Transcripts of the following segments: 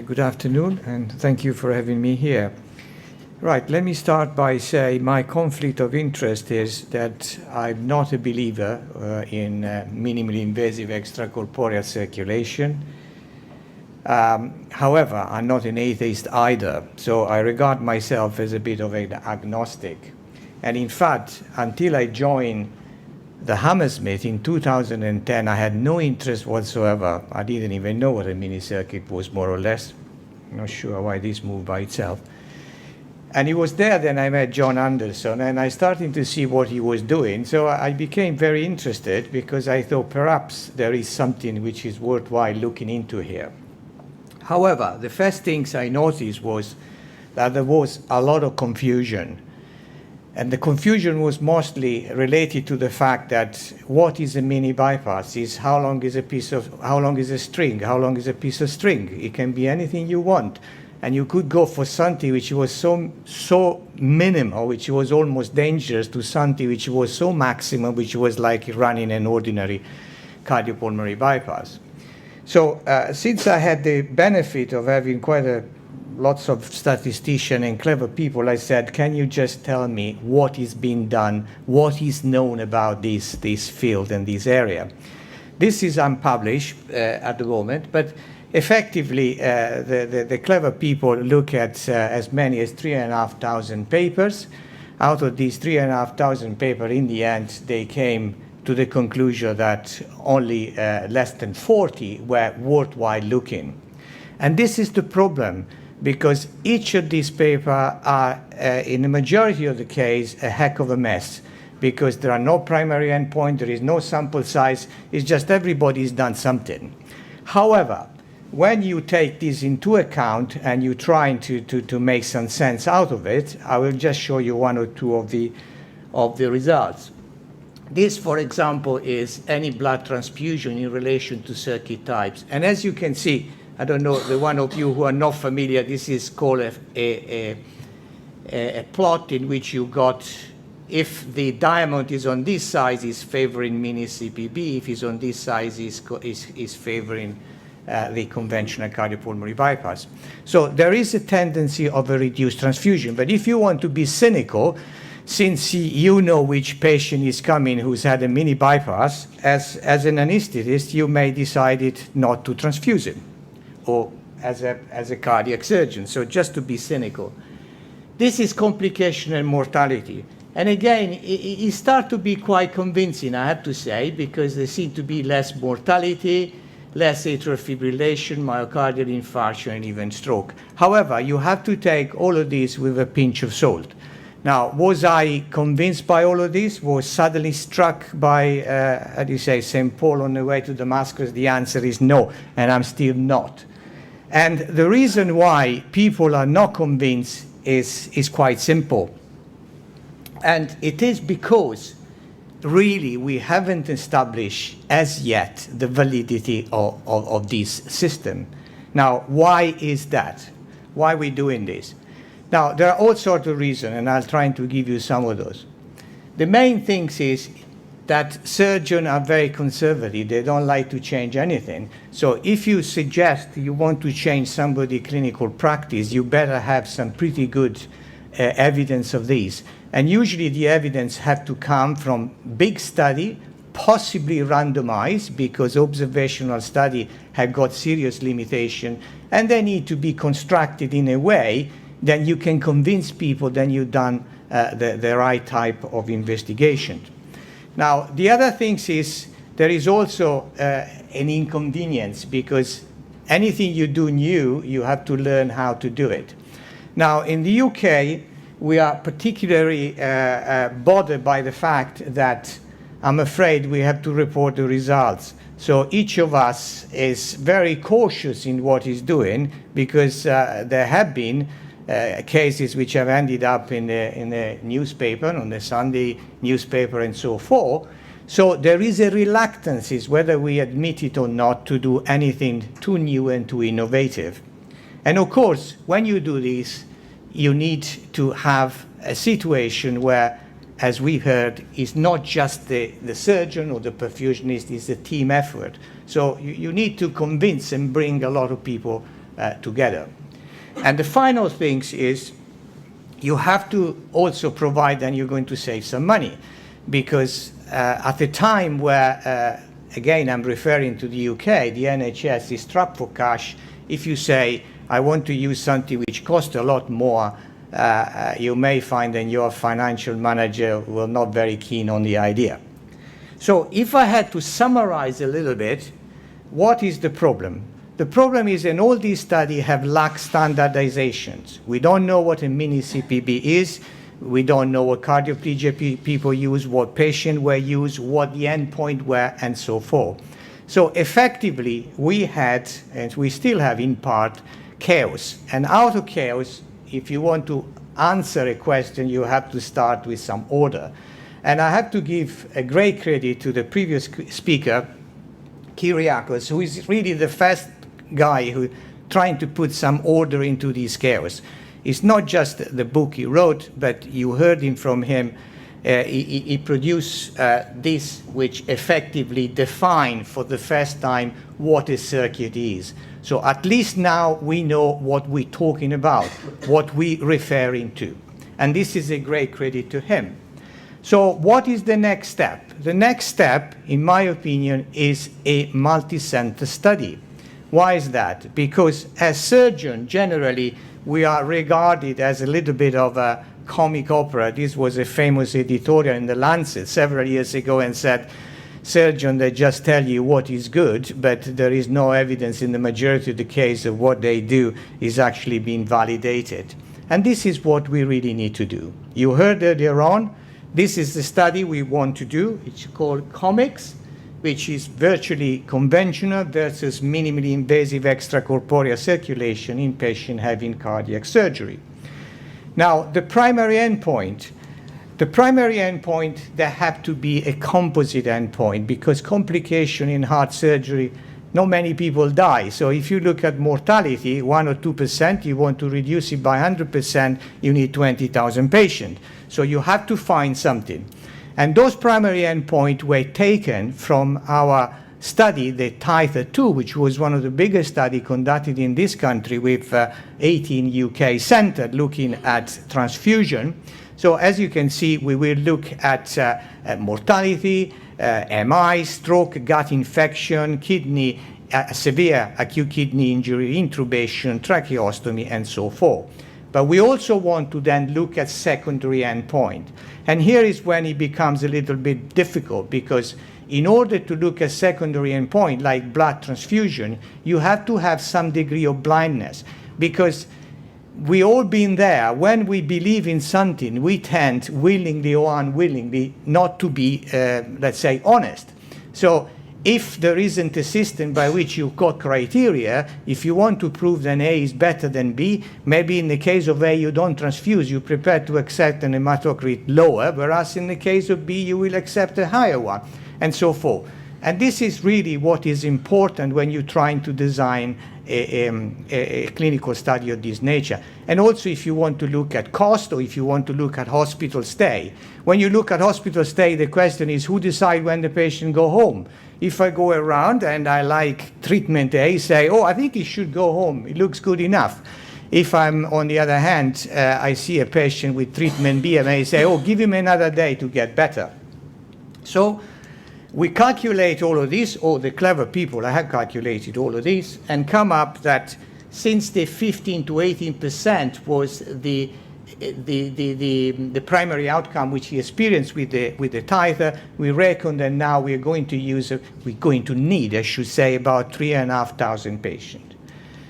Good afternoon, and thank you for having me here. Right, let me start by saying my conflict of interest is that I'm not a believer in minimally invasive extracorporeal circulation. However, I'm not an atheist either, so I regard myself as a bit of an agnostic. And in fact, until I joined the Hammersmith in 2010, I had no interest whatsoever. I didn't even know what a mini circuit was, more or less. I'm not sure why this moved by itself. And it was there then I met John Anderson, and I started to see what he was doing. So I became very interested because I thought perhaps there is something which is worthwhile looking into here. However, the first things I noticed was that there was a lot of confusion. And the confusion was mostly related to the fact that what is a mini bypass is how long is a string, how long is a piece of string. It can be anything you want. And you could go for something which was so minimal, which was almost dangerous, to something which was so maximum, which was like running an ordinary cardiopulmonary bypass. So since I had the benefit of having lots of statisticians and clever people, I said, can you just tell me what is being done, what is known about this field and this area? This is unpublished at the moment, but effectively the clever people look at as many as 3,500 papers. Out of these 3,500 papers, in the end, they came to the conclusion that only less than 40 were worthwhile looking. And this is the problem, because each of these papers are, in the majority of the case, a heck of a mess, because there are no primary endpoint, there is no sample size, it's just everybody's done something. However, when you take this into account and you're trying to make some sense out of it, I will just show you one or two of the results. This, for example, is any blood transfusion in relation to circuit types. And as you can see, I don't know, the one of you who are not familiar, this is called a plot in which you got, if the diamond is on this side, is favoring mini CPB, if it's on this side, is favoring the conventional cardiopulmonary bypass. So there is a tendency of a reduced transfusion. But if you want to be cynical, since you know which patient is coming who's had a mini bypass, as an anesthetist, you may decide not to transfuse him, or as a cardiac surgeon, so just to be cynical. This is complication and mortality. And again, it starts to be quite convincing, I have to say, because there seems to be less mortality, less atrial fibrillation, myocardial infarction, and even stroke. However, you have to take all of this with a pinch of salt. Now, was I convinced by all of this? Was suddenly struck by, St. Paul on the way to Damascus? The answer is no, and I'm still not. And the reason why people are not convinced is quite simple. And it is because, really, we haven't established as yet the validity of this system. Now, why is that? Why are we doing this? Now, there are all sorts of reasons, and I'll try to give you some of those. The main thing is that surgeons are very conservative. They don't like to change anything. So if you suggest you want to change somebody's clinical practice, you better have some pretty good evidence of this. And usually the evidence have to come from big study, possibly randomized, because observational study have got serious limitation, and they need to be constructed in a way that you can convince people that you've done the right type of investigation. Now, the other thing is there is also an inconvenience, because anything you do new, you have to learn how to do it. Now, in the UK, we are particularly bothered by the fact that I'm afraid we have to report the results. So each of us is very cautious in what he's doing, because there have been cases which have ended up in the newspaper, on the Sunday newspaper and so forth. So there is a reluctance, whether we admit it or not, to do anything too new and too innovative. And of course, when you do this, you need to have a situation where, as we heard, it's not just the surgeon or the perfusionist, it's a team effort. So you need to convince and bring a lot of people together. And the final thing is you have to also provide, and you're going to save some money, because at the time where, again, I'm referring to the UK, the NHS is strapped for cash. If you say, I want to use something which costs a lot more, you may find that your financial manager will not very keen on the idea. So if I had to summarize a little bit, what is the problem? The problem is in all these studies have lacked standardizations. We don't know what a mini CPB is. We don't know what cardioplegia people use, what patient were used, what the endpoint were, and so forth. So effectively, we had, and we still have in part, chaos. And out of chaos, if you want to answer a question, you have to start with some order. And I have to give a great credit to the previous speaker, Kyriakos, who is really the first guy who trying to put some order into these chaos. It's not just the book he wrote, but you heard him from him. He produced this, which effectively defined for the first time what a circuit is. So at least now we know what we're talking about, what we're referring to. And this is a great credit to him. So what is the next step? The next step, in my opinion, is a multi-center study. Why is that? Because as surgeons, generally, we are regarded as a little bit of a comic opera. This was a famous editorial in The Lancet several years ago and said, surgeons, they just tell you what is good, but there is no evidence in the majority of the case of what they do is actually being validated. And this is what we really need to do. You heard earlier on, this is the study we want to do. It's called COMEX, which is virtually conventional versus minimally invasive extracorporeal circulation in patients having cardiac surgery. Now, the primary endpoint, there have to be a composite endpoint because complication in heart surgery, not many people die. So if you look at mortality, 1 or 2%, you want to reduce it by 100%, you need 20,000 patients. So you have to find something. And those primary endpoints were taken from our study, the TITHER-2, which was one of the biggest studies conducted in this country with 18 UK centers looking at transfusion. So as you can see, we will look at mortality, MI, stroke, gut infection, kidney, severe acute kidney injury, intubation, tracheostomy, and so forth. But we also want to then look at secondary endpoint. And here is when it becomes a little bit difficult because in order to look at secondary endpoint like blood transfusion, you have to have some degree of blindness because we all been there. When we believe in something, we tend, willingly or unwillingly, not to be, let's say, honest. So if there isn't a system by which you've got criteria, if you want to prove that A is better than B, maybe in the case of A you don't transfuse, you prepare to accept an hematocrit lower, whereas in the case of B you will accept a higher one, and so forth. And this is really what is important when you're trying to design a clinical study of this nature. And also if you want to look at cost or if you want to look at hospital stay. When you look at hospital stay, the question is who decides when the patient go home? If I go around and I like treatment A, say, oh, I think he should go home, it looks good enough. If I'm, on the other hand, I see a patient with treatment B, I may say, oh, give him another day to get better. So we calculate all of this, or the clever people have calculated all of this, and come up that since the 15 to 18% was the primary outcome which he experienced with the tither, we reckon that now we're going to need, I should say, about 3,500 patients.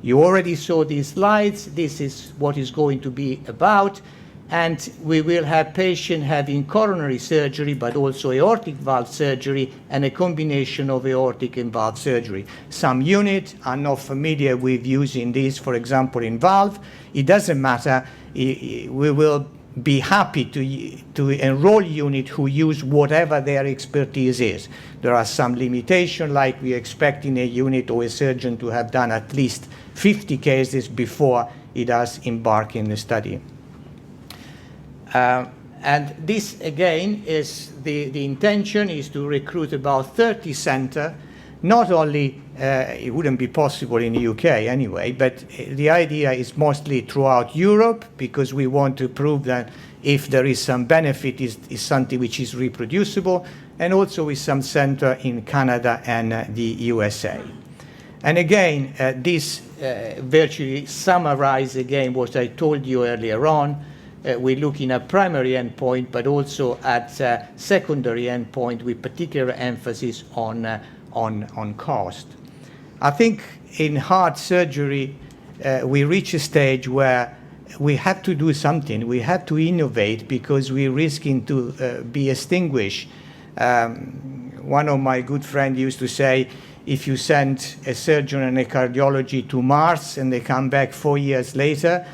You already saw these slides. This is what is going to be about. And we will have patients having coronary surgery, but also aortic valve surgery and a combination of aortic and valve surgery. Some units are not familiar with using this, for example, in valve. It doesn't matter. We will be happy to enroll units who use whatever their expertise is. There are some limitations, like we expect in a unit or a surgeon to have done at least 50 cases before he does embark in the study. And this, again, is the intention is to recruit about 30 centers not only, it wouldn't be possible in the UK anyway, but the idea is mostly throughout Europe, because we want to prove that if there is some benefit, is something which is reproducible, and also with some center in Canada and the USA. And again, this virtually summarizes again what I told you earlier on. We're looking at primary endpoint, but also at secondary endpoint with particular emphasis on cost. I think in heart surgery, we reach a stage where we have to do something. We have to innovate because we're risking to be extinguished. One of my good friends used to say, if you send a surgeon and a cardiology to Mars and they come back 4 years later,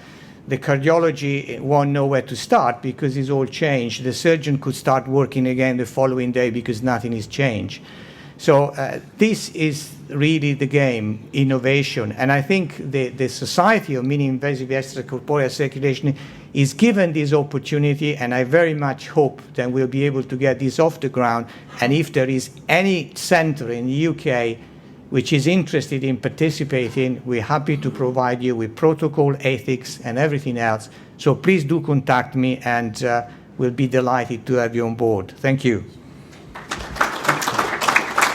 the cardiology won't know where to start because it's all changed. The surgeon could start working again the following day because nothing has changed. So this is really the game, innovation. And I think the Society of Minimally Invasive Extracorporeal Circulation is given this opportunity, and I very much hope that we'll be able to get this off the ground. And if there is any center in the UK which is interested in participating, we're happy to provide you with protocol, ethics, and everything else. So please do contact me, and we'll be delighted to have you on board. Thank you.